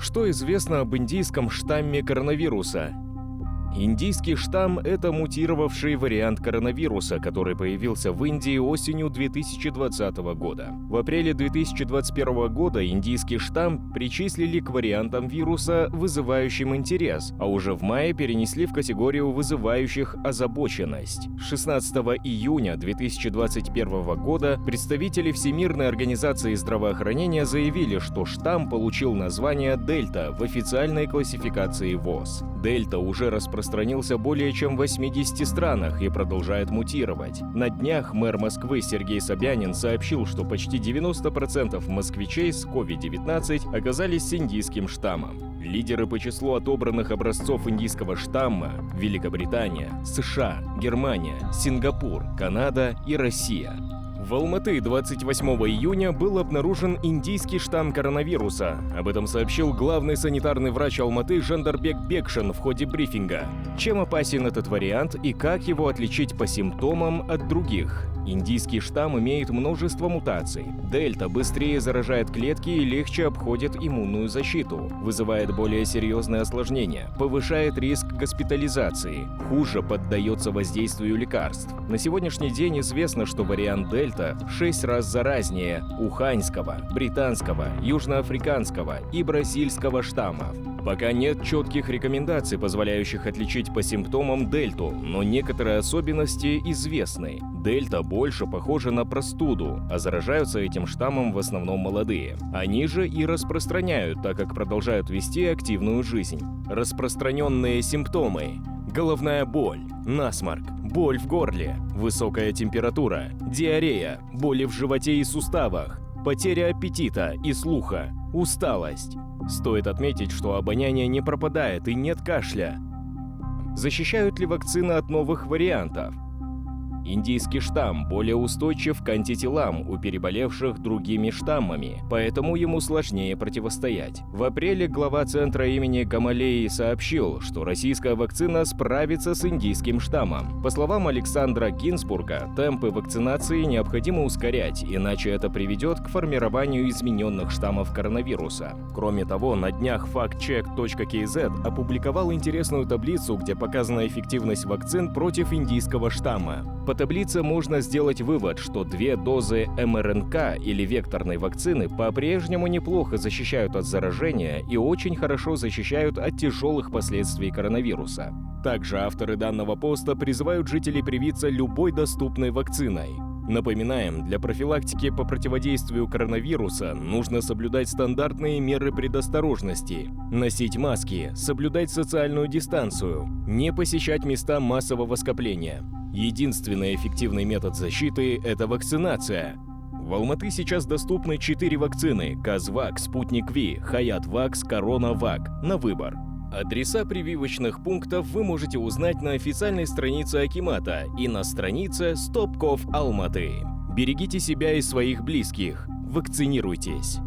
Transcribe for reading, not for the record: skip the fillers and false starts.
Что известно об индийском штамме коронавируса? Индийский штамм – это мутировавший вариант коронавируса, который появился в Индии осенью 2020 года. В апреле 2021 года индийский штамм причислили к вариантам вируса, вызывающим интерес, а уже в мае перенесли в категорию вызывающих озабоченность. 16 июня 2021 года представители Всемирной организации здравоохранения заявили, что штамм получил название «Дельта» в официальной классификации ВОЗ. Дельта уже распространился более чем в 80 странах и продолжает мутировать. На днях мэр Москвы Сергей Собянин сообщил, что почти 90% москвичей с COVID-19 оказались с индийским штаммом. Лидеры по числу отобранных образцов индийского штамма – Великобритания, США, Германия, Сингапур, Канада и Россия. В Алматы 28 июня был обнаружен индийский штамм коронавируса. Об этом сообщил главный санитарный врач Алматы Жандарбек Бекшин в ходе брифинга. Чем опасен этот вариант и как его отличить по симптомам от других? Индийский штамм имеет множество мутаций. Дельта быстрее заражает клетки и легче обходит иммунную защиту, вызывает более серьезные осложнения, повышает риск госпитализации, хуже поддается воздействию лекарств. На сегодняшний день известно, что вариант Дельта в 6 раз заразнее уханьского, британского, южноафриканского и бразильского штаммов. Пока нет четких рекомендаций, позволяющих отличить по симптомам дельту, но некоторые особенности известны. Дельта больше похожа на простуду, а заражаются этим штаммом в основном молодые. Они же и распространяют, так как продолжают вести активную жизнь. Распространенные симптомы: головная боль, насморк, боль в горле, высокая температура, диарея, боли в животе и суставах, потеря аппетита и слуха, усталость. Стоит отметить, что обоняние не пропадает и нет кашля. Защищают ли вакцины от новых вариантов? Индийский штамм более устойчив к антителам у переболевших другими штаммами, поэтому ему сложнее противостоять. В апреле глава центра имени Гамалеи сообщил, что российская вакцина справится с индийским штаммом. По словам Александра Гинзбурга, темпы вакцинации необходимо ускорять, иначе это приведет к формированию измененных штаммов коронавируса. Кроме того, на днях factcheck.kz опубликовал интересную таблицу, где показана эффективность вакцин против индийского штамма. По таблице можно сделать вывод, что 2 дозы МРНК или векторной вакцины по-прежнему неплохо защищают от заражения и очень хорошо защищают от тяжелых последствий коронавируса. Также авторы данного поста призывают жителей привиться любой доступной вакциной. Напоминаем, для профилактики по противодействию коронавируса нужно соблюдать стандартные меры предосторожности, носить маски, соблюдать социальную дистанцию, не посещать места массового скопления. Единственный эффективный метод защиты – это вакцинация. В Алматы сейчас доступны 4 вакцины – Казвак, Спутник Ви, Хаятвакс, Коронавак на выбор. Адреса прививочных пунктов вы можете узнать на официальной странице Акимата и на странице Stopkov Алматы. Берегите себя и своих близких. Вакцинируйтесь.